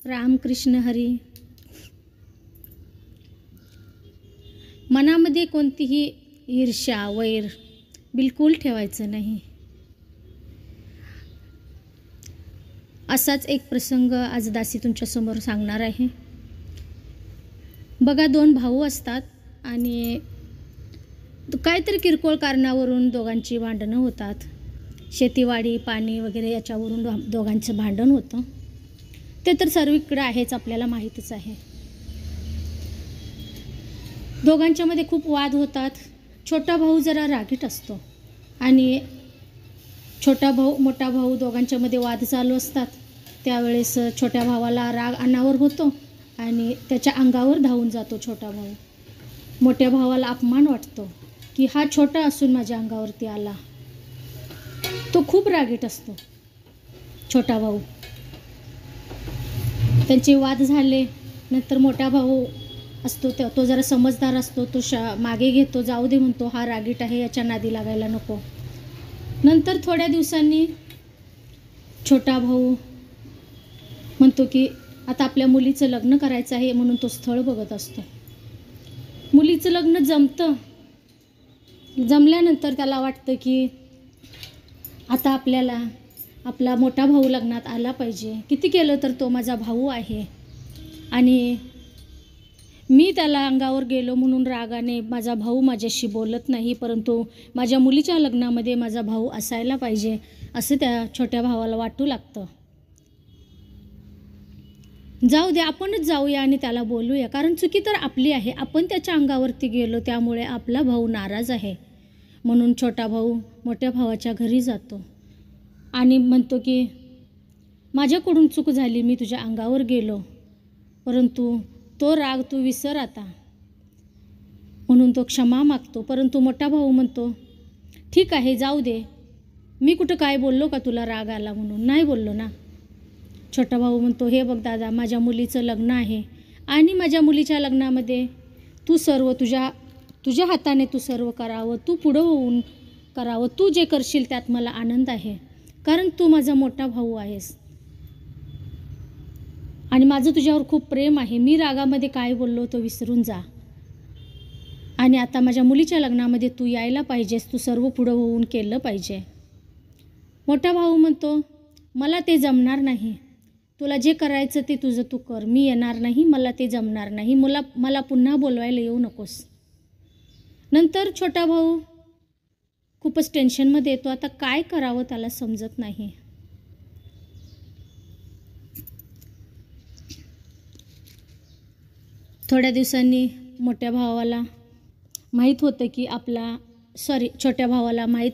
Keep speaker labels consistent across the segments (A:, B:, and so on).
A: रामकृष्ण हरी. मनामध्ये कोणतीही ईर्ष्या वैर बिलकुल ठेवायचं नाही. असाच एक प्रसंग आज दासी तुमच्यासमोर सांगणार आहे. बघा, दोन भाऊ असतात आणि काहीतरी किरकोळ कारणावरून दोघांची भांडणं होतात. शेतीवाडी, पाणी वगैरे याच्यावरून दोघांचं भांडण होतं. ते तर सर्वीकडे आहेच, आपल्याला माहीतच आहे. दोघांच्यामध्ये खूप वाद होतात. छोटा भाऊ जरा रागीट असतो आणि मोठा भाऊ दोघांच्यामध्ये वाद चालू असतात. त्यावेळेस छोट्या भावाला राग अनावर होतो आणि त्याच्या अंगावर धावून जातो छोटा भाऊ. मोठ्या भावाला अपमान वाटतो की हा छोटा असून माझ्या अंगावरती आला. तो खूप रागीट असतो छोटा भाऊ. त्यांचे वाद झाले. नंतर मोठा भाऊ असतो तो जरा समजदार असतो. तो मागे घेतो, जाऊ दे म्हणतो, हा रागीट आहे, याच्या नादी लागायला नको. नंतर थोड्या दिवसांनी छोटा भाऊ म्हणतो की आता आपल्या मुलीचं लग्न करायचं आहे, म्हणून तो स्थळ बघत असतो. मुलीचं लग्न जमतं. जमल्यानंतर त्याला वाटतं की आता आपला मोठा भाऊ लग्नात आला पाहिजे. किती केलं तर तो माझा भाऊ आहे आणि मी त्याला अंगावर गेलो म्हणून रागाने माझा भाऊ माझ्याशी बोलत नाही, परंतु माझ्या मुलीच्या लग्नामध्ये माझा भाऊ असायला पाहिजे असं त्या छोट्या भावाला वाटू लागतं. जाऊ दे, आपणच जाऊया आणि त्याला बोलूया, कारण चुकी तर आपली आहे. आपण त्याच्या अंगावरती गेलो, त्यामुळे आपला भाऊ नाराज आहे. म्हणून छोटा भाऊ मोठ्या भावाच्या घरी जातो आणि म्हणतो की माझ्याकडून चूक झाली, मी तुझ्या अंगावर गेलो, परंतु तो राग तू विसर आता. म्हणून तो क्षमा मागतो. परंतु मोठा भाऊ म्हणतो ठीक आहे, जाऊ दे, मी कुठं काय बोललो का तुला राग आला म्हणून? नाही बोललो ना. छोटा भाऊ म्हणतो हे बघ दादा, माझ्या मुलीचं लग्न आहे आणि माझ्या मुलीच्या लग्नामध्ये तू सर्व तुझ्या हाताने तू सर्व करावं, तू पुढं होऊन करावं, तू जे करशील त्यात मला आनंद आहे, कारण तू माझा मोठा भाऊ आहेस आणि माझं तुझ्यावर खूप प्रेम आहे. मी रागामध्ये काय बोललो तो विसरून जा आणि आता माझ्या मुलीच्या लग्नामध्ये तू यायला पाहिजेस, तू सर्व पुढं होऊन केलं पाहिजे. मोठा भाऊ म्हणतो मला ते जमणार नाही, तुला जे करायचं ते तुझं तू कर, मी येणार नाही, मला ते जमणार नाही, मला पुन्हा बोलवायला येऊ नकोस. नंतर छोटा भाऊ खूपच टेन्शनमध्ये येतो. आता काय करावं त्याला समजत नाही. थोड्या दिवसांनी छोट्या भावाला माहीत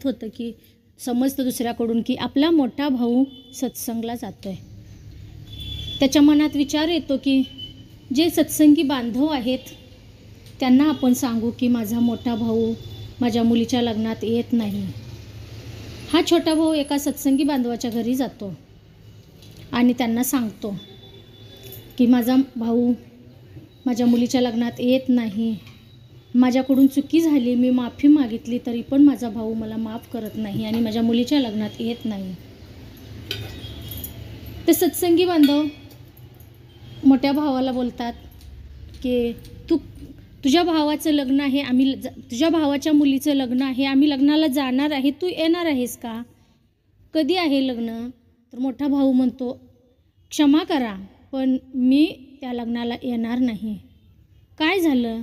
A: होतं की समजतं दुसऱ्याकडून की आपला मोठा भाऊ सत्संगला जातो आहे. त्याच्या मनात विचार येतो की जे सत्संगी बांधव आहेत त्यांना आपण सांगू की माझा मोठा भाऊ माझ्या मुलीच्या लग्नात येत नाही. हा छोटा भाऊ एका सत्संगी बांधवाच्या घरी जातो आणि त्यांना सांगतो की माझा भाऊ माझ्या मुलीच्या लग्नात येत नाही, माझ्याकडून चुकी झाली, मी माफी मागितली तरी पण माझा भाऊ मला माफ करत नाही आणि माझ्या मुलीच्या लग्नात येत नाही. ते सत्संगी बांधव मोठ्या भावाला बोलतात की तुझ्या भावाचं लग्न आहे, तुझ्या भावाच्या मुलीचं लग्न आहे, आम्ही लग्नाला जाणार आहे, तू येणार आहेस का? कधी आहे लग्न? तर मोठा भाऊ म्हणतो क्षमा करा, पण मी त्या लग्नाला येणार नाही. काय झालं?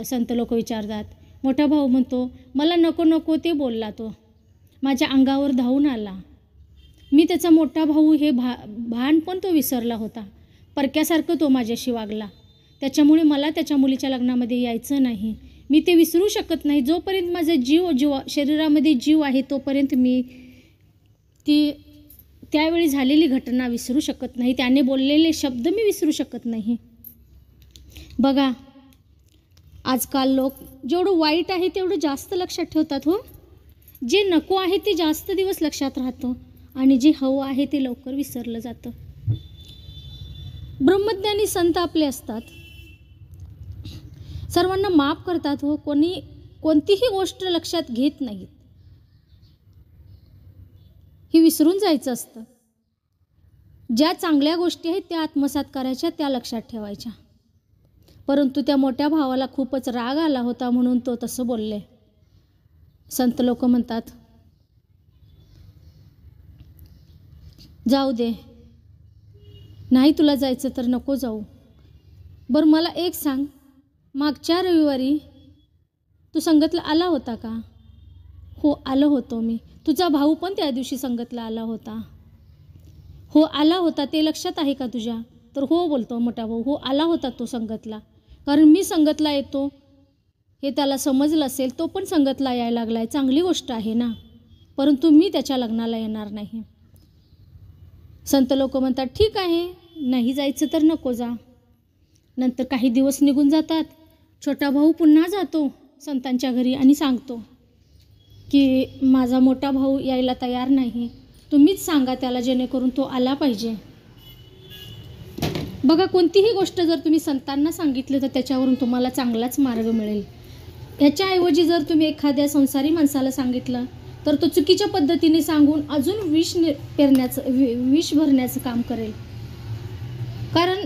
A: संत लोक विचारतात. मोठा भाऊ म्हणतो मला नको ते बोलला, तो माझ्या अंगावर धावून आला, मी त्याचा मोठा भाऊ हे भान पण तो विसरला होता, परक्यासारखं तो माझ्याशी वागला, त्याच्यामुळे मला त्याच्या मुलीच्या लग्नामध्ये यायचं नाही. मी ते विसरू शकत नाही. जोपर्यंत माझा शरीरामध्ये जीव आहे तोपर्यंत मी त्यावेळी झालेली घटना विसरू शकत नाही, त्याने बोललेले शब्द मी विसरू शकत नाही. बघा, आजकाल लोक जेवढं वाईट आहे तेवढं जास्त लक्षात ठेवतात. हो, जे नको आहे ते जास्त दिवस लक्षात राहतं आणि जे हवं आहे ते लवकर विसरलं जातं. ब्रह्मज्ञानी संत आपले असतात, सर्वांना माफ करतात. हो, कोणतीही गोष्ट लक्षात घेत नाहीत. ही विसरून जायचं असतं. ज्या चांगल्या गोष्टी आहेत त्या आत्मसात करायच्या, त्या लक्षात ठेवायच्या. परंतु त्या मोठ्या भावाला खूपच राग आला होता म्हणून तो तसं बोलले. संत लोक म्हणतात, जाऊ दे, नाही तुला जायचं तर नको जाऊ. बरं मला एक सांग, मागच्या रविवारी तू संगतला आला होता का? हो आलो होतो मी. तुझा भाऊ पण त्या दिवशी संगतला आला होता? हो आला होता. ते लक्षात आहे का तुझ्या? तर हो बोलतो मोठा भाऊ, हो आला होता तो संगतला. कारण मी संगतला येतो हे त्याला समजलं असेल, तो पण संगतला यायला लागला आहे, चांगली गोष्ट आहे ना. परंतु मी त्याच्या लग्नाला येणार नाही. संत लोक म्हणतात, ठीक आहे, नाही जायचं तर नको जा. नंतर काही दिवस निघून जातात. छोटा भाऊ पुन्हा जातो संतांच्या घरी आणि सांगतो की माझा मोठा भाऊ यायला तयार नाही, तुम्हीच सांगा त्याला जेणेकरून तो आला पाहिजे. बघा, कोणतीही गोष्ट जर तुम्ही संतांना सांगितलं तर त्याच्यावरून तुम्हाला चांगलाच मार्ग मिळेल. ह्याच्याऐवजी जर तुम्ही एखाद्या संसारी माणसाला सांगितलं तर तो चुकीच्या पद्धतीने सांगून अजून विष भरण्याचं काम करेल. कारण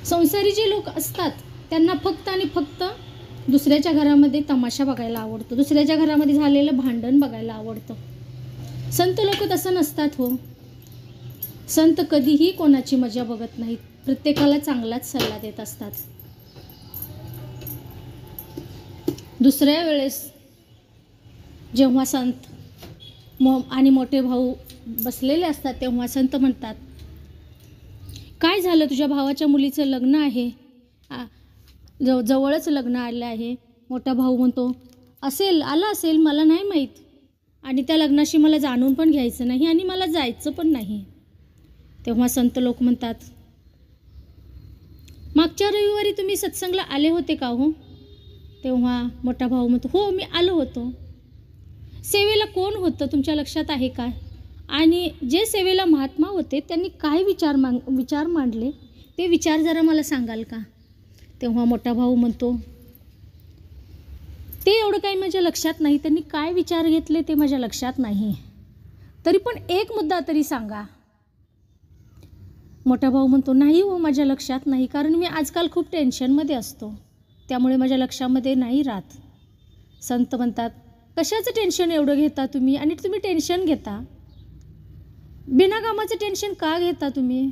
A: संसारी जे लोक असतात त्यांना फक्त आणि फक्त दुसऱ्याच्या घरामध्ये तमाशा बघायला आवडतो, दुसऱ्याच्या घरामध्ये झालेलं भांडण बघायला आवडतं. संत लोक तसं नसतात हो. संत कधीही कोणाची मजा बघत नाहीत, प्रत्येकाला चांगलाच सल्ला देत असतात. दुसऱ्या वेळेस जेव्हा संत आणि मोठे भाऊ बसलेले असतात तेव्हा संत म्हणतात, काय झालं, तुझ्या भावाच्या मुलीचं लग्न आहे, जवळच लग्न आलं आहे. मोठा भाऊ म्हणतो, आला असेल, मला नाही माहीत, आणि त्या लग्नाशी मला जाणून पण घ्यायचं नाही आणि मला जायचं पण नाही. तेव्हा संत लोक म्हणतात, मागच्या रविवारी तुम्ही सत्संगला आले होते का हो? तेव्हा मोठा भाऊ म्हणतो, हो मी आलो होतो. सेवेला कोण होतं तुमच्या लक्षात आहे का? आणि जे सेवेला महात्मा होते त्यांनी काय विचार मांडले ते विचार जरा मला सांगाल का? तेव्हा मोठा भाऊ म्हणतो, ते एवढं काही माझ्या लक्षात नाही, त्यांनी काय विचार घेतले ते माझ्या लक्षात नाही, तरी पण एक मुद्दा तरी सांगा. मोठा भाऊ म्हणतो, नाही हो माझ्या लक्षात नाही, कारण मी आजकाल खूप टेन्शनमध्ये असतो, त्यामुळे माझ्या लक्षामध्ये नाही राहत. संत म्हणतात, कशाचं टेन्शन एवढं घेता तुम्ही? आणि तुम्ही टेन्शन घेता, बिनाकामाचं टेन्शन का घेता तुम्ही?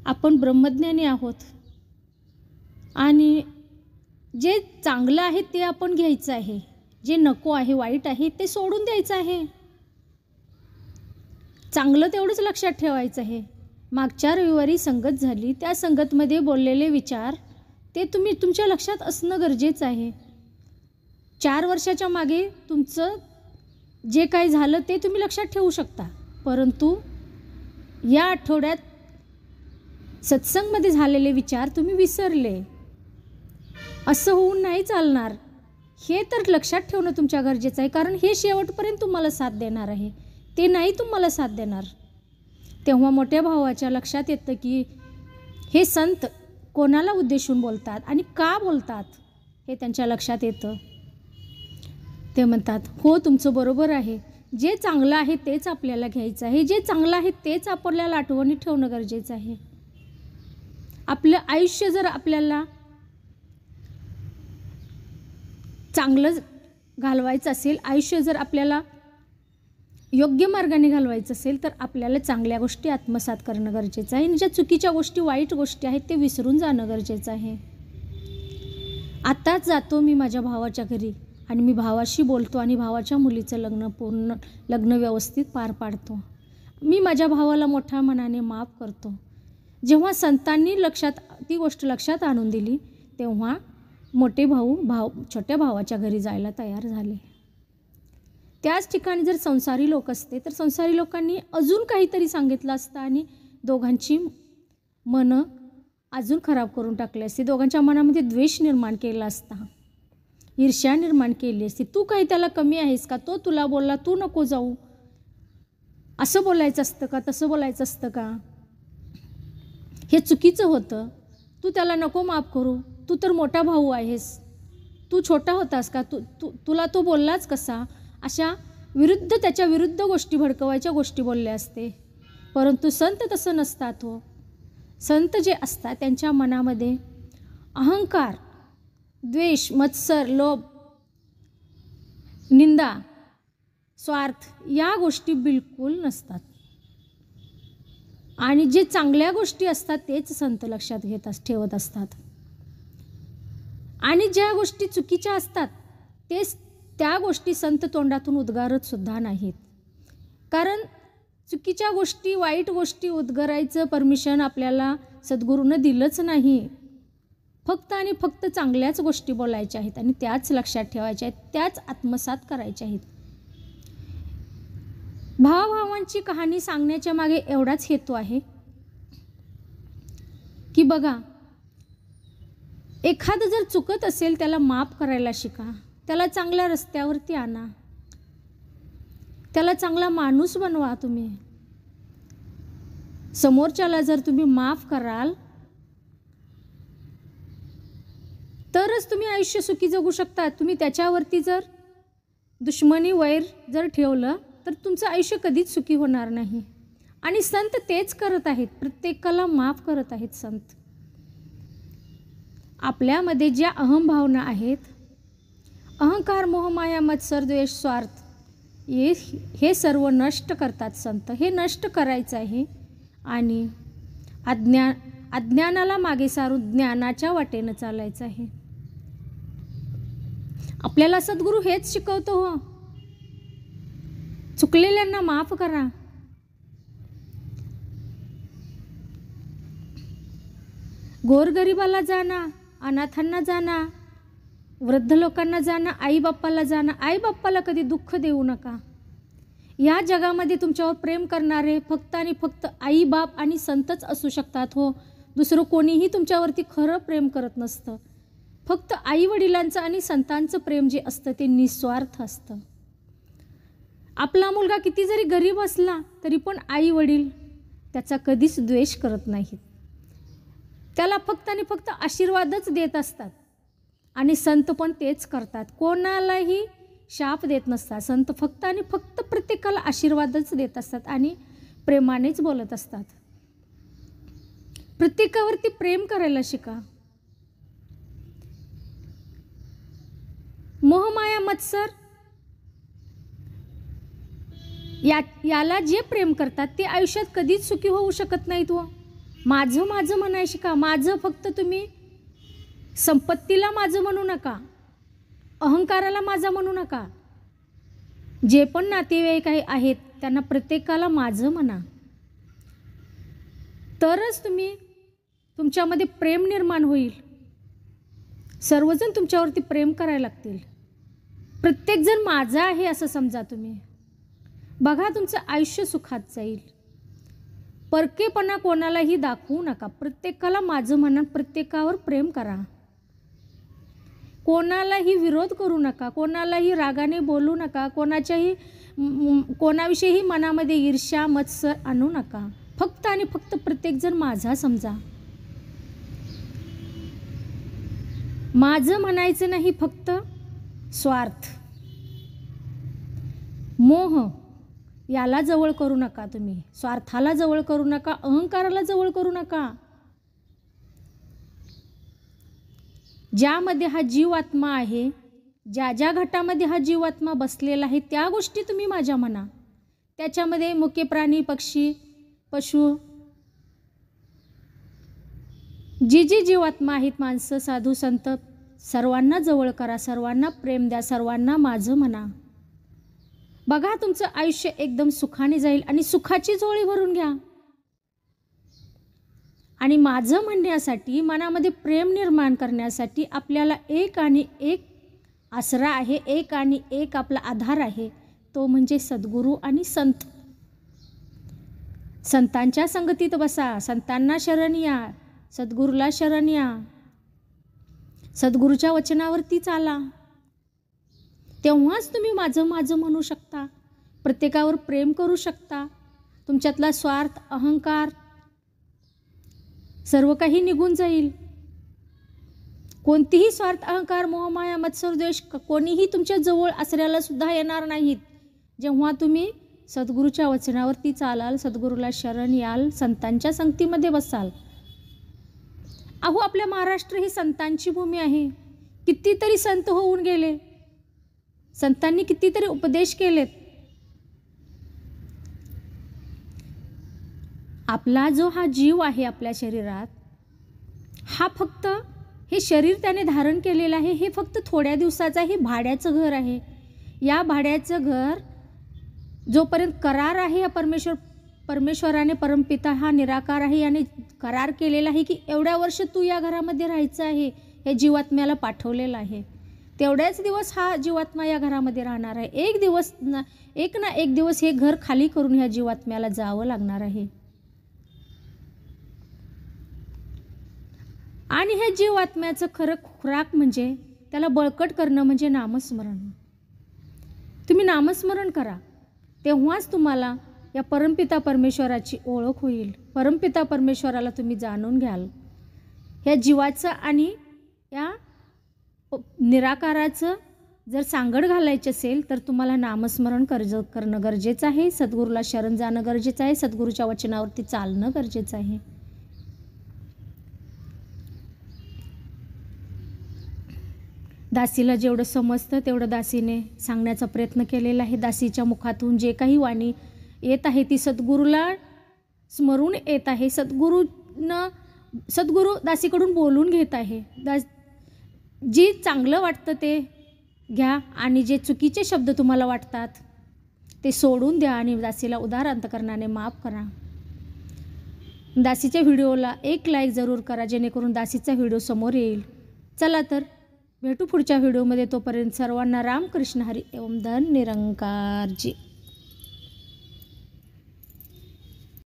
A: आपण ब्रह्मज्ञानी आहोत आणि जे चांगलं आहे ते आपण घ्यायचं आहे, जे नको आहे, वाईट आहे ते सोडून द्यायचं आहे. चांगलं तेवढंच लक्षात ठेवायचं आहे. मागच्या रविवारी संगत झाली, त्या संगतमध्ये बोललेले विचार ते तुमच्या लक्षात असणं गरजेचं आहे. 4 वर्षाच्या मागे तुमचं जे काही झालं ते तुम्ही लक्षात ठेवू शकता, परंतु या आठवड्यात सत्संगमध्ये झालेले विचार तुम्ही विसरले, असं होऊन नाही चालणार. हे तर लक्षात ठेवणं तुमच्या गरजेचं आहे, कारण हे शेवटपर्यंत तुम्हाला साथ देणार आहे, ते नाही तुम्हाला साथ देणार. तेव्हा मोठ्या भावाच्या लक्षात येतं की हे संत कोणाला उद्देशून बोलतात आणि का बोलतात हे त्यांच्या लक्षात येतं. ते म्हणतात, हो तुमचं बरोबर आहे, जे चांगलं आहे तेच आपल्याला घ्यायचं आहे, जे चांगलं आहे तेच आपल्याला आठवणीत ठेवणं गरजेचं आहे. आपलं आयुष्य जर आपल्याला चांगलं घालवायचं असेल, आयुष्य जर आपल्याला योग्य मार्गाने घालवायचं असेल तर आपल्याला चांगल्या गोष्टी आत्मसात करणं गरजेचं आहे आणि ज्या चुकीच्या गोष्टी, वाईट गोष्टी आहेत ते विसरून जाणं गरजेचं आहे. आताच जातो मी माझ्या भावाच्या घरी आणि मी भावाशी बोलतो आणि भावाच्या मुलीचं लग्न व्यवस्थित पार पाडतो. मी माझ्या भावाला मोठ्या मनाने माफ करतो. जेव्हा संतांनी ती गोष्ट लक्षात आणून दिली तेव्हा मोठे भाऊ छोट्या भावाच्या घरी जायला तयार झाले. त्याच ठिकाणी जर संसारी लोक असते तर संसारी लोकांनी अजून काहीतरी सांगितलं असतं आणि दोघांची मनं अजून खराब करून टाकली असती, दोघांच्या मनामध्ये द्वेष निर्माण केला असता, ईर्ष्या निर्माण केली असती. तू काही त्याला कमी आहेस का? तो तुला बोलला तू नको जाऊ, असं बोलायचं असतं का? तसं बोलायचं असतं का? हे चुकीचं होतं. तू त्याला नको माफ करू, तू तर मोठा भाऊ आहेस, तू छोटा होतास का? तुला तो बोललाच कसा? अशा त्याच्या विरुद्ध गोष्टी, भडकवायच्या गोष्टी बोलल्या असते. परंतु संत तसं नसतात हो. संत जे असतात त्यांच्या मनामध्ये अहंकार, द्वेष, मत्सर, लोभ, निंदा, स्वार्थ या गोष्टी बिलकुल नसतात. आणि जे चांगल्या गोष्टी असतात तेच संत लक्षात ठेवत असतात. आणि ज्या गोष्टी चुकीच्या असतात त्या गोष्टी संत तोंडातून उद्गारत सुद्धा नाहीत. कारण चुकीच्या गोष्टी, वाईट गोष्टी उद्गारायचं परमिशन आपल्याला सद्गुरूनं दिलंच नाही. फक्त आणि फक्त चांगल्याच गोष्टी बोलायच्या आहेत आणि त्याच लक्षात ठेवायच्या आहेत, त्याच आत्मसात करायच्या आहेत. भावाभावांची कहाणी सांगण्याच्या मागे एवढाच हेतू आहे की बघा, एखादं जर चुकत असेल त्याला माफ करायला शिका, त्याला चांगल्या रस्त्यावरती आणा, त्याला चांगला माणूस बनवा. तुम्ही समोरच्याला जर तुम्ही माफ कराल तरच तुम्ही आयुष्य सुखी जगू शकता. तुम्ही त्याच्यावरती जर दुश्मनी, वैर जर ठेवलं तर तुमचं आयुष्य कधीच सुखी होणार नाही. आणि संत तेच करत आहेत, प्रत्येकाला माफ करत आहेत संत. आपल्यामध्ये ज्या अहंभावना आहेत, अहंकार, मोहमाया, मत्सर, द्वेष, स्वार्थ, हे सर्व नष्ट करतात संत. हे नष्ट करायचं आहे आणि अज्ञानाला मागे सारून ज्ञानाच्या वाटेनं चालायचं आहे. आपल्याला सद्गुरू हेच शिकवतो हो, चुकलेल्यांना माफ करा. गोरगरिबाला जाणा, अनाथांना जाणा, वृद्ध लोकांना जाणा, आईबाप्पाला जाणा. आईबाप्पाला कधी दुःख देऊ नका. या जगामध्ये तुमच्यावर प्रेम करणारे फक्त आणि फक्त आई बाप आणि संतच असू शकतात हो. दुसरं कोणीही तुमच्यावरती खरं प्रेम करत नसतं. फक्त आई वडिलांचं आणि संतांचं प्रेम जे असतं ते निस्वार्थ असतं. आपला मुलगा किती जरी गरीब असला तरी पण आई वडील त्याचा कधीच द्वेष करत नाहीत. त्याला फक्त आणि फक्त आशीर्वादच देत असतात. आणि संत पण तेच करतात, कोणालाही शाप देत नसतात. संत फक्त आणि फक्त प्रत्येकाला आशीर्वादच देत असतात आणि प्रेमानेच बोलत असतात. प्रत्येकावरती प्रेम करायला शिका. मोहमाया, मत्सर याला जे प्रेम करतात ते आयुष्यात कधीच सुखी होऊ शकत नाहीत हो. माझं माझं म्हणाय शिका. माझं फक्त तुम्ही संपत्तीला माझं म्हणू नका, अहंकाराला माझा म्हणू नका. जे पण नातेवाईक आहेत त्यांना प्रत्येकाला माझं म्हणा. तरच तुमच्यामध्ये प्रेम निर्माण होईल. सर्वजण तुमच्यावरती प्रेम करायला लागतील. प्रत्येकजण माझा आहे असं समजा तुम्ही. बघा तुमचं आयुष्य सुखात जाईल. परकेपणा कोणालाही दाखवू नका. प्रत्येकाला माझं म्हणा, प्रत्येकावर प्रेम करा. कोणालाही विरोध करू नका, कोणालाही रागाने बोलू नका, कोणाविषयीही मनामध्ये ईर्ष्या, मत्सर आणू नका. फक्त आणि फक्त प्रत्येकजण माझा समजा. माझं म्हणायचं नाही, फक्त स्वार्थ, मोह याला जवळ करू नका तुम्ही. स्वार्थाला जवळ करू नका, अहंकाराला जवळ करू नका. ज्यामध्ये हा जीवात्मा आहे, ज्या घटामध्ये हा जीवात्मा बसलेला आहे त्या गोष्टी तुम्ही माझ्या म्हणा. त्याच्यामध्ये मुके प्राणी, पक्षी, पशु, जी जीवात्मा आहेत, माणसं, साधू, संत, सर्वांना जवळ करा, सर्वांना प्रेम द्या, सर्वांना माझं म्हणा. बघा तुमचं आयुष्य एकदम सुखाने जाईल आणि सुखाची झोळी भरून घ्या. आणि माझं म्हणण्यासाठी, मनामध्ये प्रेम निर्माण करण्यासाठी आपल्याला एक आणि एक आसरा आहे, एक आणि एक आपला आधार आहे, तो म्हणजे सद्गुरू आणि संत. संतांच्या संगतीत बसा, संतांना शरण या, सद्गुरूला शरण या, सद्गुरूच्या वचनावरती चाला. तेव्हाच तुम्ही माझं माझं म्हणू शकता, प्रत्येकावर प्रेम करू शकता. तुमच्यातला स्वार्थ, अहंकार सर्व काही निघून जाईल. कोणतीही स्वार्थ, अहंकार, मोहमाया, मत्सर, द्वेष कोणीही तुमच्या जवळ आसऱ्याला सुद्धा येणार नाहीत जेव्हा तुम्ही सद्गुरूच्या वचनावरती चालाल, सद्गुरूला शरण याल, संतांच्या संगतीमध्ये बसाल. अहो, आपल्या महाराष्ट्र ही संतांची भूमी आहे. कितीतरी संत होऊन गेले, संतांनी कितीतरी उपदेश केलेत. आपला जो हा जीव आहे आपल्या शरीरात, हा फक्त हे शरीर त्याने धारण केलेलं आहे, हे फक्त थोड्या दिवसाचं हे भाड्याचं घर आहे. या भाड्याचं घर जोपर्यंत करार आहे, परमेश्वराने, परमपिता हा निराकार आहे, याने करार केलेला आहे की एवढ्या वर्ष तू या घरामध्ये राहायचं आहे, हे जीवात्म्याला पाठवलेलं आहे. तेवढ्याच दिवस हा जीवात्मा या घरामध्ये राहणार आहे. एक ना एक दिवस हे घर खाली करून ह्या जीवात्म्याला जावं लागणार आहे. आणि ह्या जीवात्म्याचं खरं खुराक म्हणजे, त्याला बळकट करणं म्हणजे नामस्मरण. तुम्ही नामस्मरण करा, तेव्हाच तुम्हाला या परमपिता परमेश्वराची ओळख होईल. परमपिता परमेश्वराला तुम्ही जाणून घ्याल. ह्या जीवाचं आणि या निराकाराचं जर सांगड घालायचं असेल तर तुम्हाला नामस्मरण करणं गरजेचं आहे. सद्गुरूला शरण जाणं गरजेचं आहे. सद्गुरूच्या वचनावरती चालणं गरजेचं आहे. दासीला जेवढं समजतं तेवढं दासीने सांगण्याचा प्रयत्न केलेला आहे. दासीच्या मुखातून जे काही वाणी येत आहे ती सद्गुरूला स्मरून येत आहे. सद्गुरू दासीकडून बोलून घेत आहे. जे चांगलं वाटतं ते घ्या आणि जे चुकीचे शब्द तुम्हाला वाटतात ते सोडून द्या आणि दासीला उदार अंतकरणाने माफ करा. दासीच्या व्हिडिओला एक लाईक जरूर करा, जेणेकरून दासीचा व्हिडिओ समोर येईल. चला तर भेटू पुढच्या व्हिडिओमध्ये. तोपर्यंत सर्वांना रामकृष्ण हरी ओम धन निरंकार जी.